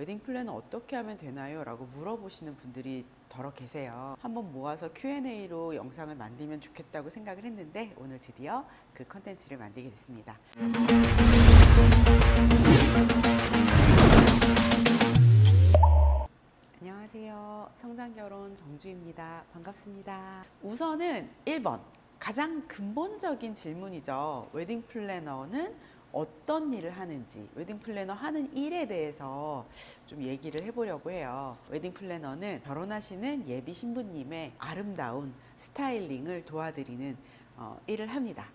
웨딩 플래너 어떻게 하면 되나요? 라고 물어보시는 분들이 더러 계세요. 한번 모아서 Q&A로 영상을 만들면 좋겠다고 생각을 했는데 오늘 드디어 그 컨텐츠를 만들게 됐습니다. 안녕하세요. 성장결혼 정주입니다. 반갑습니다. 우선은 1번 가장 근본적인 질문이죠. 웨딩 플래너는 어떤 일을 하는지, 웨딩 플래너 하는 일에 대해서 좀 얘기를 해보려고 해요. 웨딩 플래너는 결혼하시는 예비 신부님의 아름다운 스타일링을 도와드리는 일을 합니다.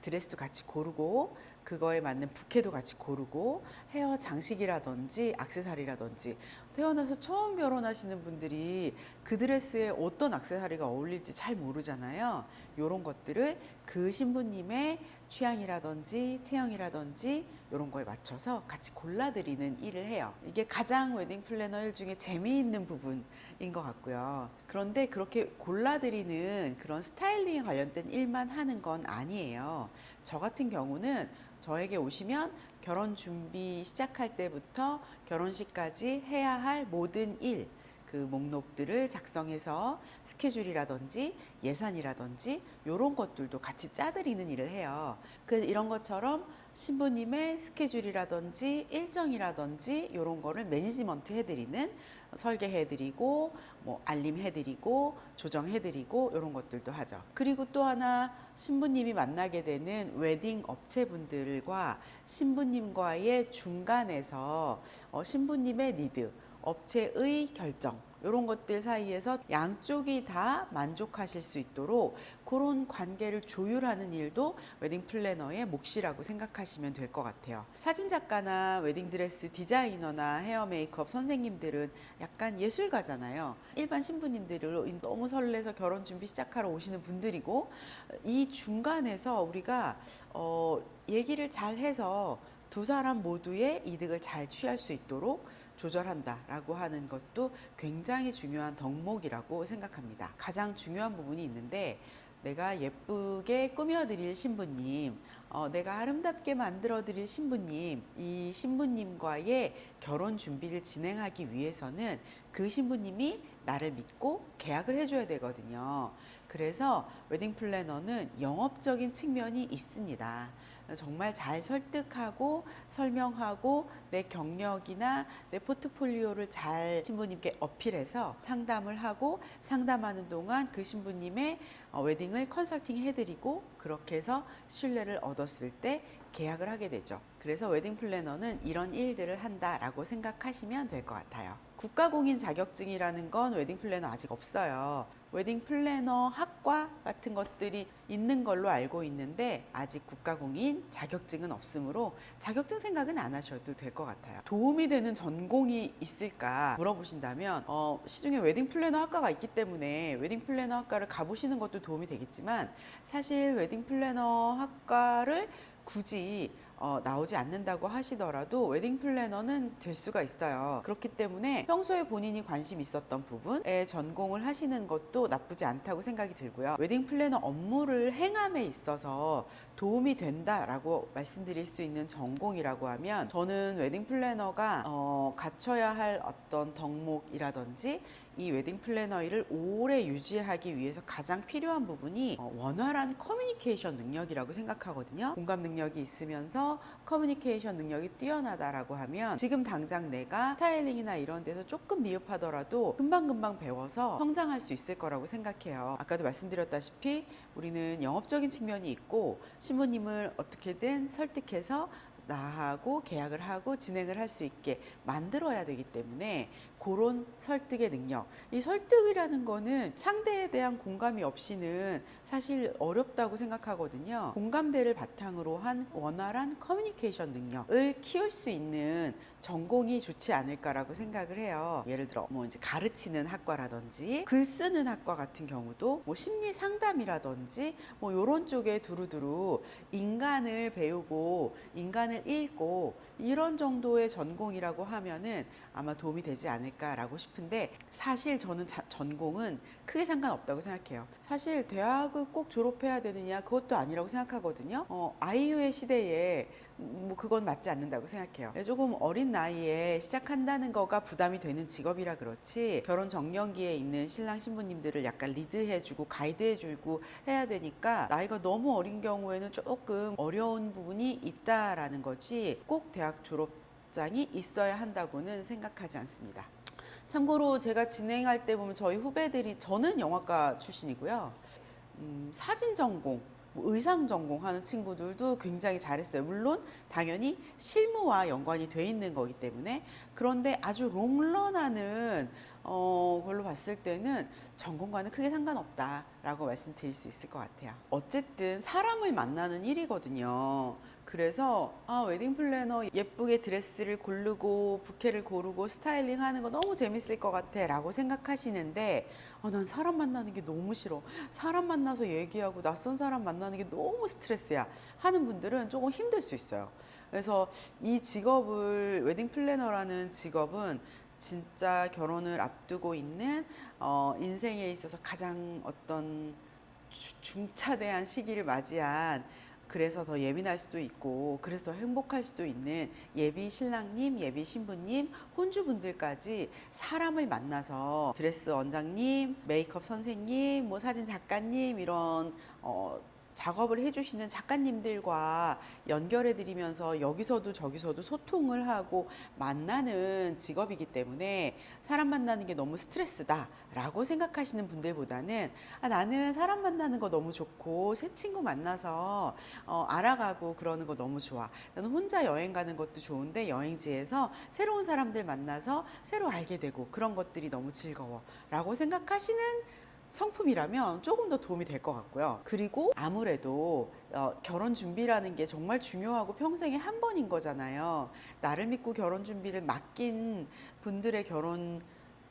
드레스도 같이 고르고 그거에 맞는 부케도 같이 고르고 헤어 장식이라든지 액세서리라든지, 태어나서 처음 결혼하시는 분들이 그 드레스에 어떤 액세서리가 어울릴지 잘 모르잖아요. 이런 것들을 그 신부님의 취향이라든지 체형이라든지 이런 거에 맞춰서 같이 골라드리는 일을 해요. 이게 가장 웨딩 플래너 일 중에 재미있는 부분인 것 같고요. 그런데 그렇게 골라드리는 그런 스타일링에 관련된 일만 하는 건 아니에요. 저 같은 경우는 저에게 오시면 결혼 준비 시작할 때부터 결혼식까지 해야 할 모든 일, 그 목록들을 작성해서 스케줄이라든지 예산이라든지 이런 것들도 같이 짜드리는 일을 해요. 그래서 이런 것처럼 신부님의 스케줄이라든지 일정이라든지 이런 거를 매니지먼트 해드리는, 설계해드리고 뭐 알림해드리고 조정해드리고 이런 것들도 하죠. 그리고 또 하나, 신부님이 만나게 되는 웨딩 업체분들과 신부님과의 중간에서 신부님의 니드, 업체의 결정, 이런 것들 사이에서 양쪽이 다 만족하실 수 있도록 그런 관계를 조율하는 일도 웨딩 플래너의 몫이라고 생각하시면 될 것 같아요. 사진작가나 웨딩드레스 디자이너나 헤어 메이크업 선생님들은 약간 예술가잖아요. 일반 신부님들을 너무 설레서 결혼 준비 시작하러 오시는 분들이고, 이 중간에서 우리가 얘기를 잘 해서 두 사람 모두의 이득을 잘 취할 수 있도록 조절한다라고 하는 것도 굉장히 중요한 덕목이라고 생각합니다. 가장 중요한 부분이 있는데, 내가 예쁘게 꾸며드릴 신부님, 내가 아름답게 만들어드릴 신부님, 이 신부님과의 결혼 준비를 진행하기 위해서는 그 신부님이 나를 믿고 계약을 해줘야 되거든요. 그래서 웨딩 플래너는 영업적인 측면이 있습니다. 정말 잘 설득하고 설명하고 내 경력이나 내 포트폴리오를 잘 신부님께 어필해서 상담을 하고, 상담하는 동안 그 신부님의 웨딩을 컨설팅 해드리고, 그렇게 해서 신뢰를 얻었을 때 계약을 하게 되죠. 그래서 웨딩 플래너는 이런 일들을 한다라고 생각하시면 될 것 같아요. 국가공인 자격증이라는 건 웨딩 플래너 아직 없어요. 웨딩 플래너 학과 같은 것들이 있는 걸로 알고 있는데 아직 국가공인 자격증은 없으므로 자격증 생각은 안 하셔도 될 것 같아요. 도움이 되는 전공이 있을까 물어보신다면 시중에 웨딩 플래너 학과가 있기 때문에 웨딩 플래너 학과를 가보시는 것도 도움이 되겠지만, 사실 웨딩 플래너 학과를 굳이 나오지 않는다고 하시더라도 웨딩 플래너는 될 수가 있어요. 그렇기 때문에 평소에 본인이 관심 있었던 부분에 전공을 하시는 것도 나쁘지 않다고 생각이 들고요. 웨딩 플래너 업무를 행함에 있어서 도움이 된다라고 말씀드릴 수 있는 전공이라고 하면, 저는 웨딩 플래너가 갖춰야 할 어떤 덕목이라든지 이 웨딩 플래너 일을 오래 유지하기 위해서 가장 필요한 부분이 원활한 커뮤니케이션 능력이라고 생각하거든요. 공감 능력이 있으면서 커뮤니케이션 능력이 뛰어나다라고 하면, 지금 당장 내가 스타일링이나 이런 데서 조금 미흡하더라도 금방금방 배워서 성장할 수 있을 거라고 생각해요. 아까도 말씀드렸다시피 우리는 영업적인 측면이 있고, 신부님을 어떻게든 설득해서 나하고 계약을 하고 진행을 할 수 있게 만들어야 되기 때문에 그런 설득의 능력, 이 설득이라는 거는 상대에 대한 공감이 없이는 사실 어렵다고 생각하거든요. 공감대를 바탕으로 한 원활한 커뮤니케이션 능력을 키울 수 있는 전공이 좋지 않을까라고 생각을 해요. 예를 들어 뭐 이제 가르치는 학과라든지 글 쓰는 학과 같은 경우도 뭐 심리 상담이라든지 뭐 이런 쪽에 두루두루 인간을 배우고 인간을 읽고 이런 정도의 전공이라고 하면은 아마 도움이 되지 않을까라고 싶은데, 사실 저는 전공은 크게 상관없다고 생각해요. 사실 대학을 꼭 졸업해야 되느냐 그것도 아니라고 생각하거든요. 아이유의 시대에 뭐 그건 맞지 않는다고 생각해요. 조금 어린 나이에 시작한다는 거가 부담이 되는 직업이라 그렇지, 결혼 정년기에 있는 신랑 신부님들을 약간 리드해주고 가이드해주고 해야 되니까 나이가 너무 어린 경우에는 조금 어려운 부분이 있다라는 거지, 꼭 대학 졸업장이 있어야 한다고는 생각하지 않습니다. 참고로 제가 진행할 때 보면 저희 후배들이, 저는 영화과 출신이고요. 사진 전공, 뭐 의상 전공하는 친구들도 굉장히 잘했어요. 물론 당연히 실무와 연관이 돼 있는 거기 때문에. 그런데 아주 롱런하는 걸로 봤을 때는 전공과는 크게 상관없다라고 말씀드릴 수 있을 것 같아요. 어쨌든 사람을 만나는 일이거든요. 그래서 웨딩 플래너 예쁘게 드레스를 고르고 부케를 고르고 스타일링 하는 거 너무 재밌을 것 같아 라고 생각하시는데, 난 사람 만나는 게 너무 싫어, 사람 만나서 얘기하고 낯선 사람 만나는 게 너무 스트레스야 하는 분들은 조금 힘들 수 있어요. 그래서 이 직업을, 웨딩 플래너라는 직업은 진짜 결혼을 앞두고 있는 인생에 있어서 가장 어떤 중차대한 시기를 맞이한, 그래서 더 예민할 수도 있고 그래서 더 행복할 수도 있는 예비 신랑님, 예비 신부님, 혼주분들까지 사람을 만나서 드레스 원장님, 메이크업 선생님, 뭐 사진 작가님, 이런 작업을 해주시는 작가님들과 연결해 드리면서 여기서도 저기서도 소통을 하고 만나는 직업이기 때문에 사람 만나는 게 너무 스트레스다 라고 생각하시는 분들보다는, 나는 사람 만나는 거 너무 좋고 새 친구 만나서 알아가고 그러는 거 너무 좋아, 나는 혼자 여행 가는 것도 좋은데 여행지에서 새로운 사람들 만나서 새로 알게 되고 그런 것들이 너무 즐거워 라고 생각하시는 성품이라면 조금 더 도움이 될 것 같고요. 그리고 아무래도 결혼 준비라는 게 정말 중요하고 평생에 한 번인 거잖아요. 나를 믿고 결혼 준비를 맡긴 분들의 결혼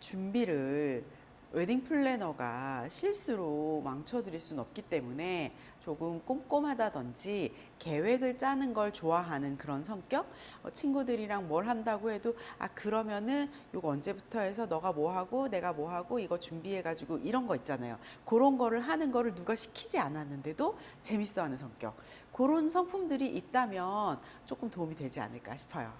준비를 웨딩 플래너가 실수로 망쳐드릴 수는 없기 때문에 조금 꼼꼼하다든지 계획을 짜는 걸 좋아하는 그런 성격. 친구들이랑 뭘 한다고 해도 그러면은 요거 언제부터 해서 너가 뭐 하고 내가 뭐 하고 이거 준비해 가지고, 이런 거 있잖아요. 그런 거를 하는 거를 누가 시키지 않았는데도 재밌어 하는 성격. 그런 성품들이 있다면 조금 도움이 되지 않을까 싶어요.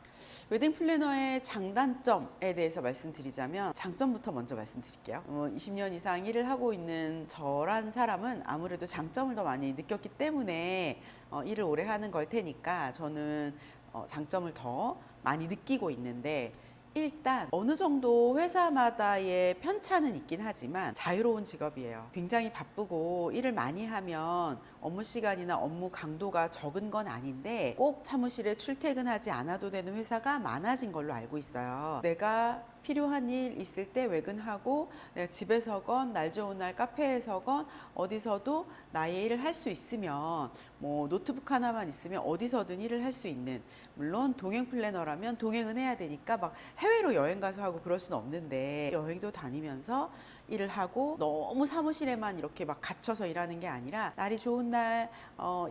웨딩 플래너의 장단점에 대해서 말씀드리자면, 장점부터 먼저 말씀드릴게요. 20년 이상 일을 하고 있는 저란 사람은 아무래도 장점을 더 많이 느꼈기 때문에 일을 오래 하는 걸 테니까 저는 장점을 더 많이 느끼고 있는데, 일단 어느 정도 회사마다의 편차는 있긴 하지만 자유로운 직업이에요. 굉장히 바쁘고 일을 많이 하면 업무 시간이나 업무 강도가 적은 건 아닌데, 꼭 사무실에 출퇴근하지 않아도 되는 회사가 많아진 걸로 알고 있어요. 내가 필요한 일 있을 때 외근하고, 내가 집에서건 날 좋은 날 카페에서건 어디서도 나의 일을 할 수 있으면, 뭐 노트북 하나만 있으면 어디서든 일을 할 수 있는, 물론 동행 플래너라면 동행은 해야 되니까 막 해외로 여행 가서 하고 그럴 수는 없는데, 여행도 다니면서 일을 하고 너무 사무실에만 이렇게 막 갇혀서 일하는 게 아니라, 날이 좋은 날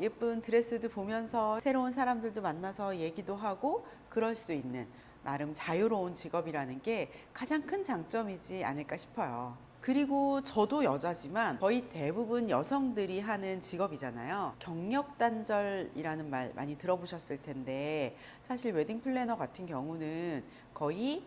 예쁜 드레스도 보면서 새로운 사람들도 만나서 얘기도 하고 그럴 수 있는 나름 자유로운 직업이라는 게 가장 큰 장점이지 않을까 싶어요. 그리고 저도 여자지만 거의 대부분 여성들이 하는 직업이잖아요. 경력 단절이라는 말 많이 들어보셨을 텐데, 사실 웨딩 플래너 같은 경우는 거의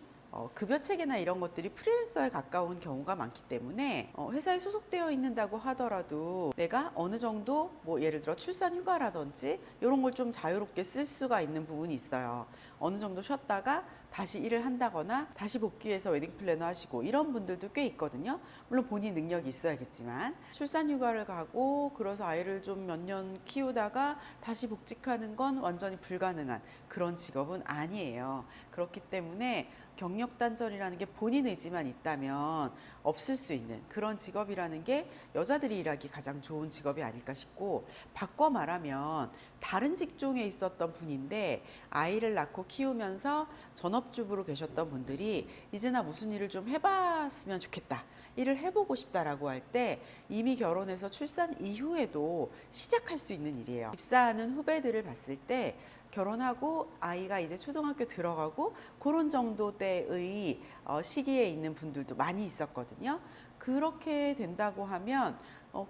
급여 체계나 이런 것들이 프리랜서에 가까운 경우가 많기 때문에, 회사에 소속되어 있는다고 하더라도 내가 어느 정도, 뭐 예를 들어 출산 휴가라든지 이런 걸 좀 자유롭게 쓸 수가 있는 부분이 있어요. 어느 정도 쉬었다가 다시 일을 한다거나 다시 복귀해서 웨딩 플래너 하시고 이런 분들도 꽤 있거든요. 물론 본인 능력이 있어야겠지만, 출산 휴가를 가고 그래서 아이를 좀 몇 년 키우다가 다시 복직하는 건 완전히 불가능한 그런 직업은 아니에요. 그렇기 때문에 경력 단절이라는 게 본인 의지만 있다면 없을 수 있는 그런 직업이라는 게 여자들이 일하기 가장 좋은 직업이 아닐까 싶고, 바꿔 말하면 다른 직종에 있었던 분인데 아이를 낳고 키우면서 전업주부로 계셨던 분들이 이제 나 무슨 일을 좀 해봤으면 좋겠다, 일을 해보고 싶다라고 할 때 이미 결혼해서 출산 이후에도 시작할 수 있는 일이에요. 입사하는 후배들을 봤을 때 결혼하고 아이가 이제 초등학교 들어가고 그런 정도 때의 시기에 있는 분들도 많이 있었거든요. 그렇게 된다고 하면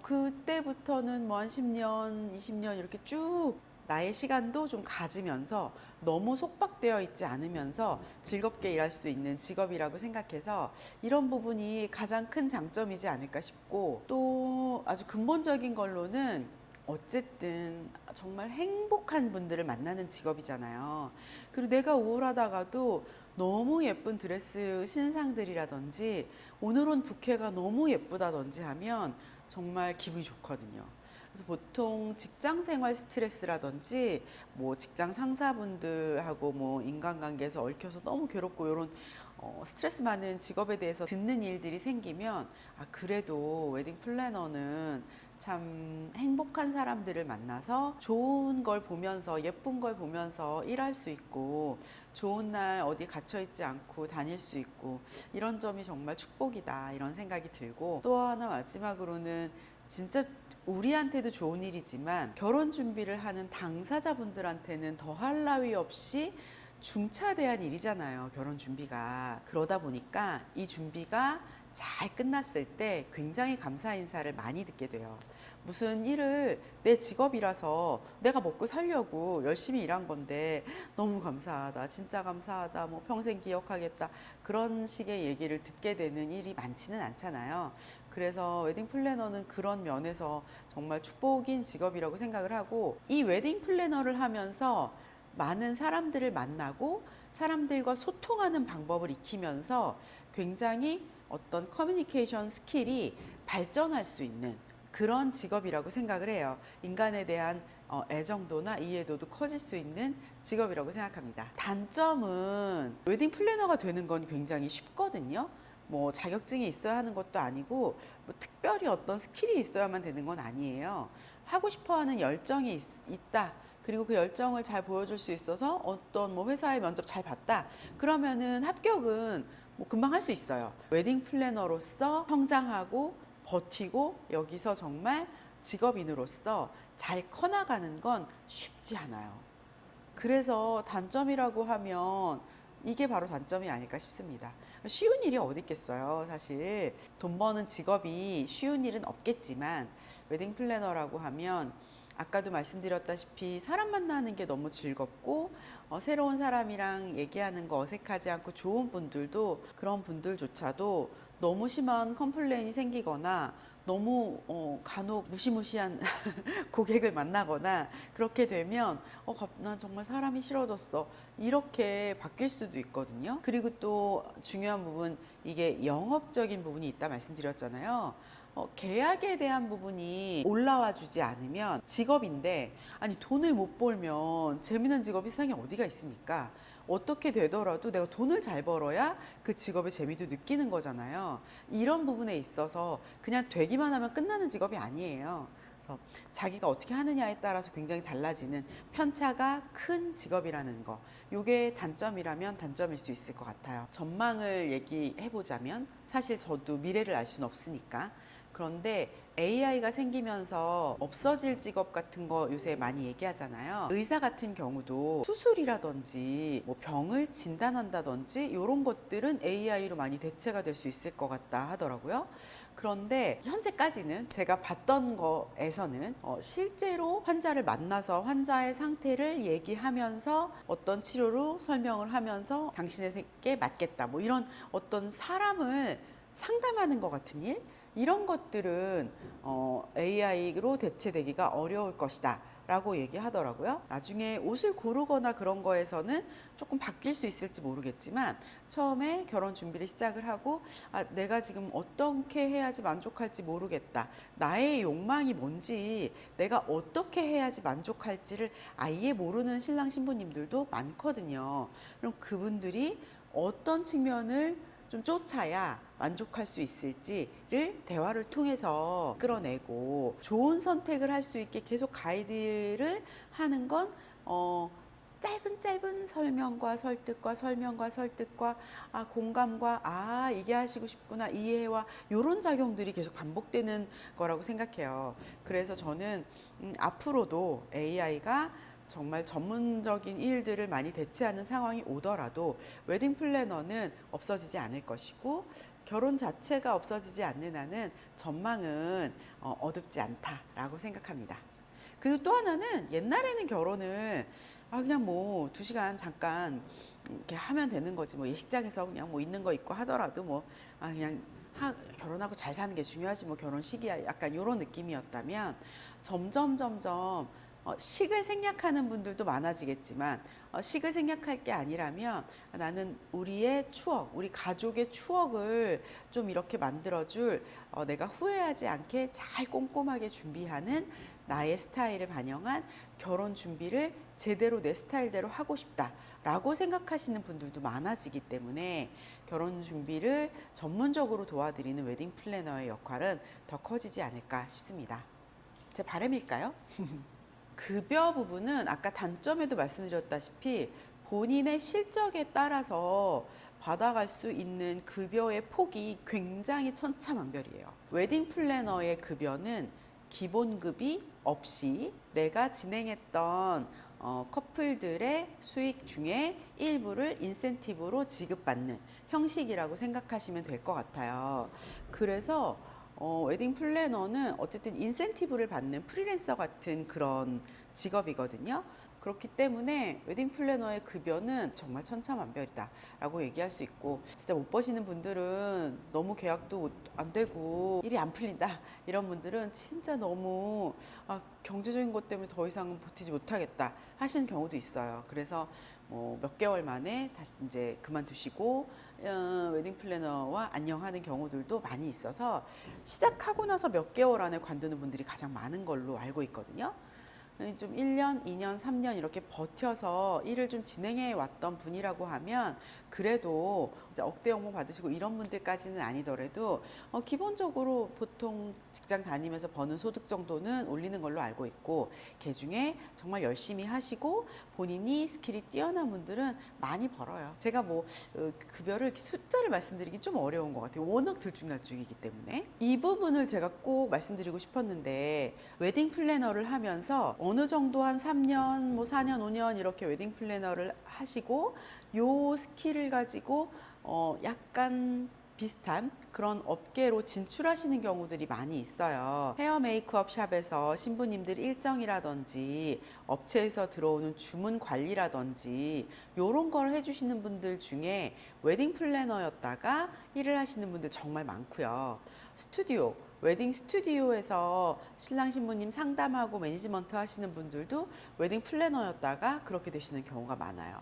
그때부터는 뭐 한 10년, 20년 이렇게 쭉 나의 시간도 좀 가지면서 너무 속박되어 있지 않으면서 즐겁게 일할 수 있는 직업이라고 생각해서 이런 부분이 가장 큰 장점이지 않을까 싶고, 또 아주 근본적인 걸로는 어쨌든 정말 행복한 분들을 만나는 직업이잖아요. 그리고 내가 우울하다가도 너무 예쁜 드레스 신상들이라든지 오늘 온 부케가 너무 예쁘다든지 하면 정말 기분이 좋거든요. 그래서 보통 직장 생활 스트레스라든지 뭐 직장 상사분들하고 뭐 인간관계에서 얽혀서 너무 괴롭고 이런 스트레스 많은 직업에 대해서 듣는 일들이 생기면, 아 그래도 웨딩 플래너는 참 행복한 사람들을 만나서 좋은 걸 보면서 예쁜 걸 보면서 일할 수 있고 좋은 날 어디 갇혀 있지 않고 다닐 수 있고 이런 점이 정말 축복이다 이런 생각이 들고, 또 하나 마지막으로는 진짜 우리한테도 좋은 일이지만 결혼 준비를 하는 당사자분들한테는 더할 나위 없이 중차대한 일이잖아요, 결혼 준비가. 그러다 보니까 이 준비가 잘 끝났을 때 굉장히 감사 인사를 많이 듣게 돼요. 무슨 일을 내 직업이라서 내가 먹고 살려고 열심히 일한 건데 너무 감사하다, 진짜 감사하다, 뭐 평생 기억하겠다, 그런 식의 얘기를 듣게 되는 일이 많지는 않잖아요. 그래서 웨딩 플래너는 그런 면에서 정말 축복인 직업이라고 생각을 하고, 이 웨딩 플래너를 하면서 많은 사람들을 만나고 사람들과 소통하는 방법을 익히면서 굉장히 어떤 커뮤니케이션 스킬이 발전할 수 있는 그런 직업이라고 생각을 해요. 인간에 대한 애정도나 이해도도 커질 수 있는 직업이라고 생각합니다. 단점은 웨딩 플래너가 되는 건 굉장히 쉽거든요. 뭐 자격증이 있어야 하는 것도 아니고 뭐 특별히 어떤 스킬이 있어야만 되는 건 아니에요. 하고 싶어 하는 열정이 있다. 그리고 그 열정을 잘 보여줄 수 있어서 어떤 뭐 회사의 면접 잘 봤다. 그러면은 합격은 뭐 금방 할 수 있어요. 웨딩 플래너로서 성장하고 버티고 여기서 정말 직업인으로서 잘 커나가는 건 쉽지 않아요. 그래서 단점이라고 하면 이게 바로 단점이 아닐까 싶습니다. 쉬운 일이 어디 있겠어요, 사실. 돈 버는 직업이 쉬운 일은 없겠지만 웨딩 플래너라고 하면 아까도 말씀드렸다시피 사람 만나는 게 너무 즐겁고 새로운 사람이랑 얘기하는 거 어색하지 않고 좋은 분들도, 그런 분들조차도 너무 심한 컴플레인이 생기거나 너무 간혹 무시무시한 고객을 만나거나 그렇게 되면 난 정말 사람이 싫어졌어 이렇게 바뀔 수도 있거든요. 그리고 또 중요한 부분, 이게 영업적인 부분이 있다 말씀드렸잖아요. 계약에 대한 부분이 올라와 주지 않으면, 직업인데 아니 돈을 못 벌면 재미난 직업이 세상에 어디가 있습니까? 어떻게 되더라도 내가 돈을 잘 벌어야 그 직업의 재미도 느끼는 거잖아요. 이런 부분에 있어서 그냥 되기만 하면 끝나는 직업이 아니에요. 그래서 자기가 어떻게 하느냐에 따라서 굉장히 달라지는 편차가 큰 직업이라는 거, 이게 단점이라면 단점일 수 있을 것 같아요. 전망을 얘기해 보자면, 사실 저도 미래를 알 수는 없으니까, 그런데 AI가 생기면서 없어질 직업 같은 거 요새 많이 얘기하잖아요. 의사 같은 경우도 수술이라든지 뭐 병을 진단한다든지 이런 것들은 AI로 많이 대체가 될 수 있을 것 같다 하더라고요. 그런데 현재까지는 제가 봤던 거에서는 실제로 환자를 만나서 환자의 상태를 얘기하면서 어떤 치료로 설명을 하면서 당신에게 맞겠다 뭐 이런 어떤 사람을 상담하는 것 같은 일, 이런 것들은 AI로 대체되기가 어려울 것이다 라고 얘기하더라고요. 나중에 옷을 고르거나 그런 거에서는 조금 바뀔 수 있을지 모르겠지만, 처음에 결혼 준비를 시작을 하고 내가 지금 어떻게 해야지 만족할지 모르겠다, 나의 욕망이 뭔지, 내가 어떻게 해야지 만족할지를 아예 모르는 신랑 신부님들도 많거든요. 그럼 그분들이 어떤 측면을 좀 쫓아야 만족할 수 있을지를 대화를 통해서 끌어내고 좋은 선택을 할 수 있게 계속 가이드를 하는 건 짧은 설명과 설득과 설명과 설득과 공감과 이게 하시고 싶구나 이해와 이런 작용들이 계속 반복되는 거라고 생각해요. 그래서 저는 앞으로도 AI가 정말 전문적인 일들을 많이 대체하는 상황이 오더라도 웨딩 플래너는 없어지지 않을 것이고, 결혼 자체가 없어지지 않는 한은 전망은 어둡지 않다라고 생각합니다. 그리고 또 하나는 옛날에는 결혼을 그냥 뭐 2시간 잠깐 이렇게 하면 되는 거지. 뭐 예식장에서 그냥 뭐 있는 거 입고 하더라도 뭐 그냥 결혼하고 잘 사는 게 중요하지 뭐 결혼 시기야. 약간 요런 느낌이었다면 점점 식을 생략하는 분들도 많아지겠지만 식을 생략할 게 아니라면 나는 우리의 추억, 우리 가족의 추억을 좀 이렇게 만들어줄 내가 후회하지 않게 잘 꼼꼼하게 준비하는 나의 스타일을 반영한 결혼 준비를 제대로 내 스타일대로 하고 싶다라고 생각하시는 분들도 많아지기 때문에 결혼 준비를 전문적으로 도와드리는 웨딩 플래너의 역할은 더 커지지 않을까 싶습니다. 제 바람일까요? 급여 부분은 아까 단점에도 말씀드렸다시피 본인의 실적에 따라서 받아갈 수 있는 급여의 폭이 굉장히 천차만별이에요. 웨딩 플래너의 급여는 기본급이 없이 내가 진행했던 커플들의 수익 중에 일부를 인센티브로 지급받는 형식이라고 생각하시면 될 것 같아요. 그래서 웨딩 플래너는 어쨌든 인센티브를 받는 프리랜서 같은 그런 직업이거든요. 그렇기 때문에 웨딩 플래너의 급여는 정말 천차만별이다 라고 얘기할 수 있고, 진짜 못 버시는 분들은 너무 계약도 안 되고 일이 안 풀린다 이런 분들은 진짜 너무 경제적인 것 때문에 더 이상은 버티지 못하겠다 하시는 경우도 있어요. 그래서 몇 개월 만에 다시 이제 그만두시고 웨딩 플래너와 안녕하는 경우들도 많이 있어서 시작하고 나서 몇 개월 안에 관두는 분들이 가장 많은 걸로 알고 있거든요. 좀 1년, 2년, 3년 이렇게 버텨서 일을 좀 진행해 왔던 분이라고 하면 그래도 이제 억대 연봉 받으시고 이런 분들까지는 아니더라도 기본적으로 보통 직장 다니면서 버는 소득 정도는 올리는 걸로 알고 있고, 그중에 정말 열심히 하시고 본인이 스킬이 뛰어난 분들은 많이 벌어요. 제가 뭐 급여를 숫자를 말씀드리기 좀 어려운 것 같아요. 워낙 들쭉날쭉이기 때문에. 이 부분을 제가 꼭 말씀드리고 싶었는데, 웨딩 플래너를 하면서 어느 정도 한 3년, 뭐 4년, 5년 이렇게 웨딩 플래너를 하시고 요 스킬을 가지고 약간 비슷한 그런 업계로 진출하시는 경우들이 많이 있어요. 헤어 메이크업 샵에서 신부님들 일정이라든지 업체에서 들어오는 주문 관리라든지 요런 걸 해주시는 분들 중에 웨딩 플래너였다가 일을 하시는 분들 정말 많고요. 스튜디오, 웨딩 스튜디오에서 신랑 신부님 상담하고 매니지먼트 하시는 분들도 웨딩 플래너였다가 그렇게 되시는 경우가 많아요.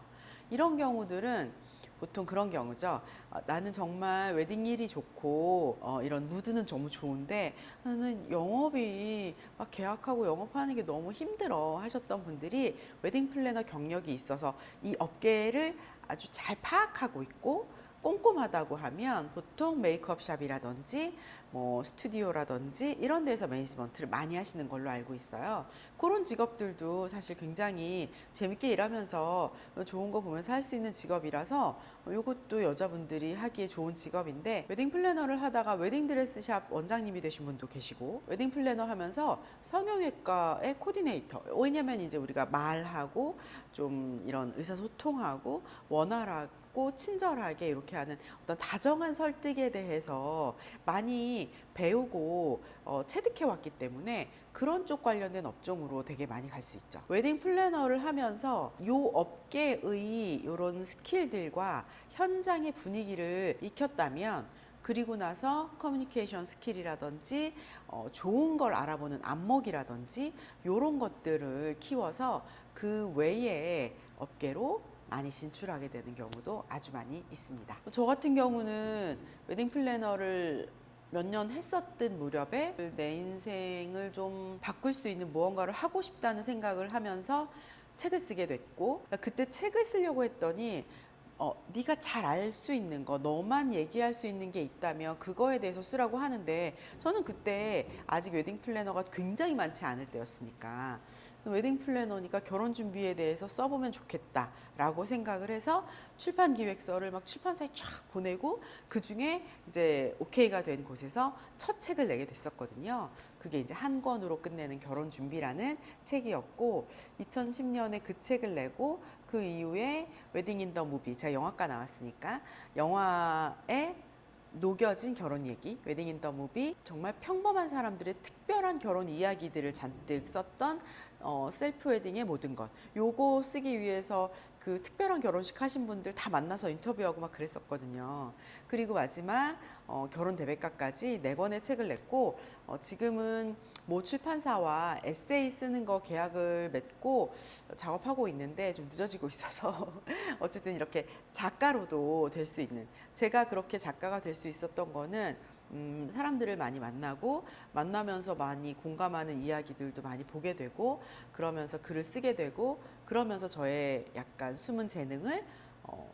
이런 경우들은 보통 그런 경우죠. 나는 정말 웨딩 일이 좋고 이런 무드는 너무 좋은데 나는 영업이 막 계약하고 영업하는 게 너무 힘들어 하셨던 분들이 웨딩 플래너 경력이 있어서 이 업계를 아주 잘 파악하고 있고 꼼꼼하다고 하면 보통 메이크업 샵이라든지 뭐 스튜디오라든지 이런 데서 매니지먼트를 많이 하시는 걸로 알고 있어요. 그런 직업들도 사실 굉장히 재밌게 일하면서 좋은 거 보면서 할 수 있는 직업이라서 이것도 여자분들이 하기에 좋은 직업인데, 웨딩 플래너를 하다가 웨딩 드레스 샵 원장님이 되신 분도 계시고, 웨딩 플래너 하면서 성형외과의 코디네이터, 왜냐면 이제 우리가 말하고 좀 이런 의사소통하고 원활하고 친절하게 이렇게 하는 어떤 다정한 설득에 대해서 많이 배우고 체득해 왔기 때문에 그런 쪽 관련된 업종으로 되게 많이 갈 수 있죠. 웨딩 플래너를 하면서 요 업계의 이런 스킬들과 현장의 분위기를 익혔다면, 그리고 나서 커뮤니케이션 스킬이라든지 좋은 걸 알아보는 안목이라든지 이런 것들을 키워서 그 외의 업계로 많이 진출하게 되는 경우도 아주 많이 있습니다. 저 같은 경우는 웨딩 플래너를 몇 년 했었던 무렵에 내 인생을 좀 바꿀 수 있는 무언가를 하고 싶다는 생각을 하면서 책을 쓰게 됐고, 그때 책을 쓰려고 했더니 네가 잘 알 수 있는 거, 너만 얘기할 수 있는 게 있다면 그거에 대해서 쓰라고 하는데, 저는 그때 아직 웨딩 플래너가 굉장히 많지 않을 때였으니까 웨딩 플래너니까 결혼 준비에 대해서 써보면 좋겠다라고 생각을 해서 출판 기획서를 막 출판사에 쫙 보내고 그 중에 이제 오케이가 된 곳에서 첫 책을 내게 됐었거든요. 그게 이제 한 권으로 끝내는 결혼 준비라는 책이었고, 2010년에 그 책을 내고 그 이후에 웨딩 인 더 무비, 제가 영화과 나왔으니까 영화에 녹여진 결혼 얘기, 웨딩 인 더 무비, 정말 평범한 사람들의 특별한 결혼 이야기들을 잔뜩 썼던 셀프 웨딩의 모든 것. 요거 쓰기 위해서 그 특별한 결혼식 하신 분들 다 만나서 인터뷰하고 막 그랬었거든요. 그리고 마지막 결혼 대백과까지 4권의 책을 냈고 지금은 모 출판사와 에세이 쓰는 거 계약을 맺고 작업하고 있는데 좀 늦어지고 있어서 어쨌든 이렇게 작가로도 될 수 있는, 제가 그렇게 작가가 될 수 있었던 거는 사람들을 많이 만나고 만나면서 많이 공감하는 이야기들도 많이 보게 되고 그러면서 글을 쓰게 되고 그러면서 저의 약간 숨은 재능을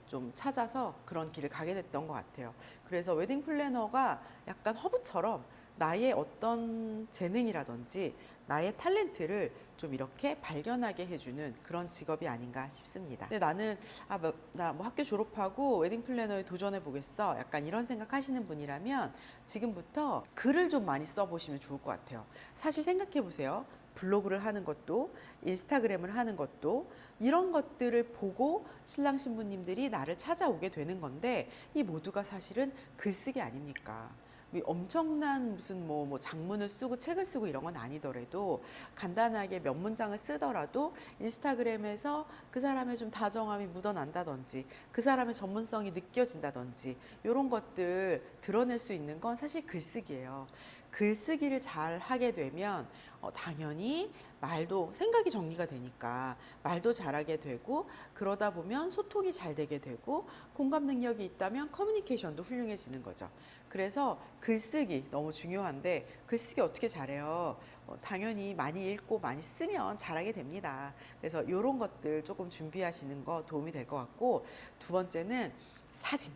좀 찾아서 그런 길을 가게 됐던 것 같아요. 그래서 웨딩 플래너가 약간 허브처럼 나의 어떤 재능이라든지 나의 탤런트를 좀 이렇게 발견하게 해주는 그런 직업이 아닌가 싶습니다. 근데 나는 나 뭐 학교 졸업하고 웨딩 플래너에 도전해 보겠어, 약간 이런 생각 하시는 분이라면 지금부터 글을 좀 많이 써보시면 좋을 것 같아요. 사실 생각해 보세요. 블로그를 하는 것도 인스타그램을 하는 것도 이런 것들을 보고 신랑 신부님들이 나를 찾아오게 되는 건데 이 모두가 사실은 글쓰기 아닙니까? 엄청난 무슨 뭐 장문을 쓰고 책을 쓰고 이런 건 아니더라도 간단하게 몇 문장을 쓰더라도 인스타그램에서 그 사람의 좀 다정함이 묻어난다든지 그 사람의 전문성이 느껴진다든지 이런 것들 드러낼 수 있는 건 사실 글쓰기예요. 글쓰기를 잘 하게 되면 당연히 말도 생각이 정리가 되니까 말도 잘하게 되고 그러다 보면 소통이 잘 되게 되고 공감 능력이 있다면 커뮤니케이션도 훌륭해지는 거죠. 그래서 글쓰기 너무 중요한데 글쓰기 어떻게 잘해요? 당연히 많이 읽고 많이 쓰면 잘하게 됩니다. 그래서 이런 것들 조금 준비하시는 거 도움이 될 것 같고, 두 번째는 사진.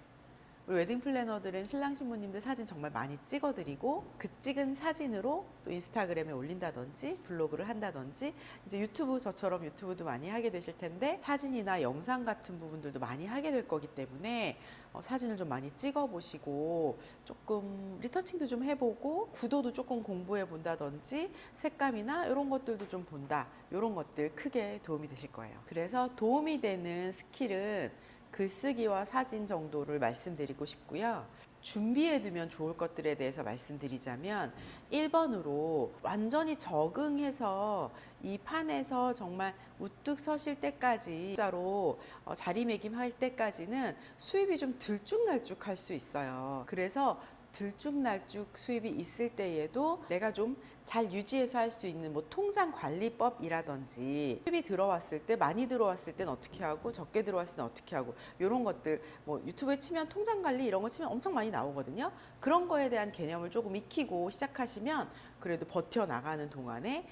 우리 웨딩 플래너들은 신랑 신부님들 사진 정말 많이 찍어드리고 그 찍은 사진으로 또 인스타그램에 올린다든지 블로그를 한다든지 이제 유튜브, 저처럼 유튜브도 많이 하게 되실 텐데 사진이나 영상 같은 부분들도 많이 하게 될 거기 때문에 사진을 좀 많이 찍어 보시고 조금 리터칭도 좀 해보고 구도도 조금 공부해 본다든지 색감이나 이런 것들도 좀 본다, 이런 것들 크게 도움이 되실 거예요. 그래서 도움이 되는 스킬은 글쓰기와 사진 정도를 말씀드리고 싶고요. 준비해두면 좋을 것들에 대해서 말씀드리자면 1번으로 완전히 적응해서 이 판에서 정말 우뚝 서실 때까지 진짜로 자리매김할 때까지는 수입이 좀 들쭉날쭉 할 수 있어요. 그래서 들쭉날쭉 수입이 있을 때에도 내가 좀 잘 유지해서 할 수 있는 뭐 통장 관리법이라든지 수입이 들어왔을 때 많이 들어왔을 땐 어떻게 하고 적게 들어왔을 땐 어떻게 하고 이런 것들 뭐 유튜브에 치면 통장 관리 이런 거 치면 엄청 많이 나오거든요. 그런 거에 대한 개념을 조금 익히고 시작하시면 그래도 버텨나가는 동안에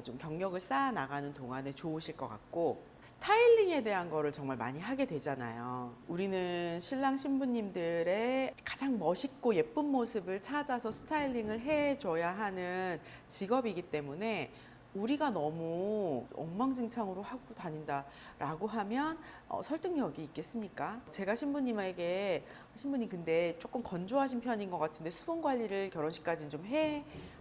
좀 경력을 쌓아 나가는 동안에 좋으실 것 같고, 스타일링에 대한 거를 정말 많이 하게 되잖아요. 우리는 신랑 신부님들의 가장 멋있고 예쁜 모습을 찾아서 스타일링을 해줘야 하는 직업이기 때문에 우리가 너무 엉망진창으로 하고 다닌다라고 하면 설득력이 있겠습니까? 제가 신부님에게 신부님 근데 조금 건조하신 편인 것 같은데 수분 관리를 결혼식까지는 좀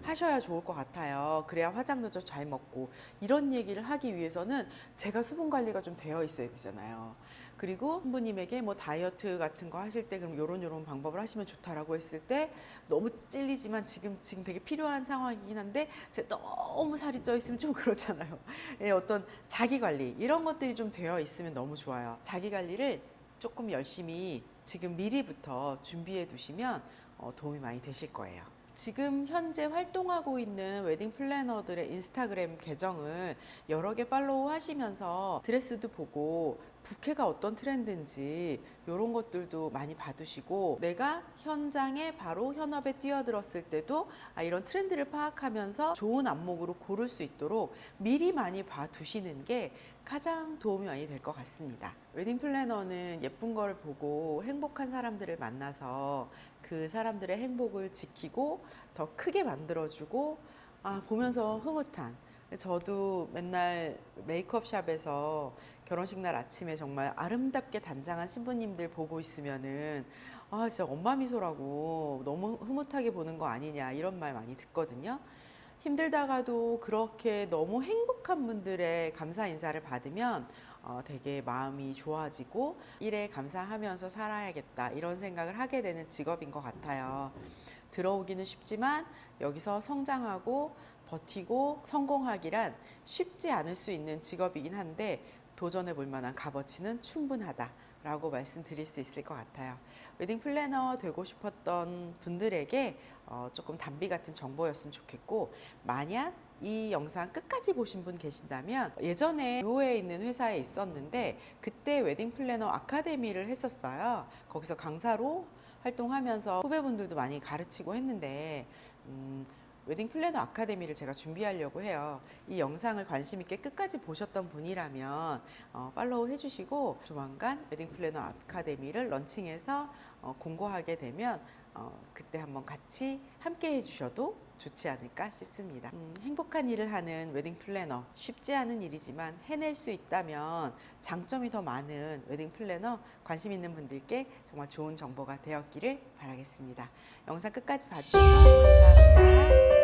하셔야 좋을 것 같아요. 그래야 화장도 좀 잘 먹고 이런 얘기를 하기 위해서는 제가 수분 관리가 좀 되어 있어야 되잖아요. 그리고 신부님에게 뭐 다이어트 같은 거 하실 때 그럼 요런 방법을 하시면 좋다라고 했을 때 너무 찔리지만 지금 되게 필요한 상황이긴 한데 제가 너무 살이 쪄 있으면 좀 그렇잖아요. 예, 어떤 자기 관리 이런 것들이 좀 되어 있으면 너무 좋아요. 자기 관리를 조금 열심히 지금 미리부터 준비해 두시면 도움이 많이 되실 거예요. 지금 현재 활동하고 있는 웨딩 플래너들의 인스타그램 계정을 여러 개 팔로우 하시면서 드레스도 보고 부케가 어떤 트렌드인지 이런 것들도 많이 봐두시고 내가 현장에 바로 현업에 뛰어들었을 때도 이런 트렌드를 파악하면서 좋은 안목으로 고를 수 있도록 미리 많이 봐두시는 게 가장 도움이 많이 될 것 같습니다. 웨딩 플래너는 예쁜 걸 보고 행복한 사람들을 만나서 그 사람들의 행복을 지키고 더 크게 만들어주고 보면서 흐뭇한, 저도 맨날 메이크업샵에서 결혼식 날 아침에 정말 아름답게 단장한 신부님들 보고 있으면은 진짜 엄마 미소라고 너무 흐뭇하게 보는 거 아니냐 이런 말 많이 듣거든요. 힘들다가도 그렇게 너무 행복한 분들의 감사 인사를 받으면 되게 마음이 좋아지고 일에 감사하면서 살아야겠다 이런 생각을 하게 되는 직업인 것 같아요. 들어오기는 쉽지만 여기서 성장하고 버티고 성공하기란 쉽지 않을 수 있는 직업이긴 한데 도전해 볼 만한 값어치는 충분하다라고 말씀드릴 수 있을 것 같아요. 웨딩 플래너 되고 싶었던 분들에게 조금 단비 같은 정보였으면 좋겠고, 만약 이 영상 끝까지 보신 분 계신다면 예전에 묘에 있는 회사에 있었는데 그때 웨딩 플래너 아카데미를 했었어요. 거기서 강사로 활동하면서 후배분들도 많이 가르치고 했는데 웨딩 플래너 아카데미를 제가 준비하려고 해요. 이 영상을 관심 있게 끝까지 보셨던 분이라면 팔로우 해주시고 조만간 웨딩 플래너 아카데미를 런칭해서 공고하게 되면 그때 한번 같이 함께 해주셔도 좋지 않을까 싶습니다. 행복한 일을 하는 웨딩 플래너, 쉽지 않은 일이지만 해낼 수 있다면 장점이 더 많은 웨딩 플래너, 관심 있는 분들께 정말 좋은 정보가 되었기를 바라겠습니다. 영상 끝까지 봐주셔서 감사합니다.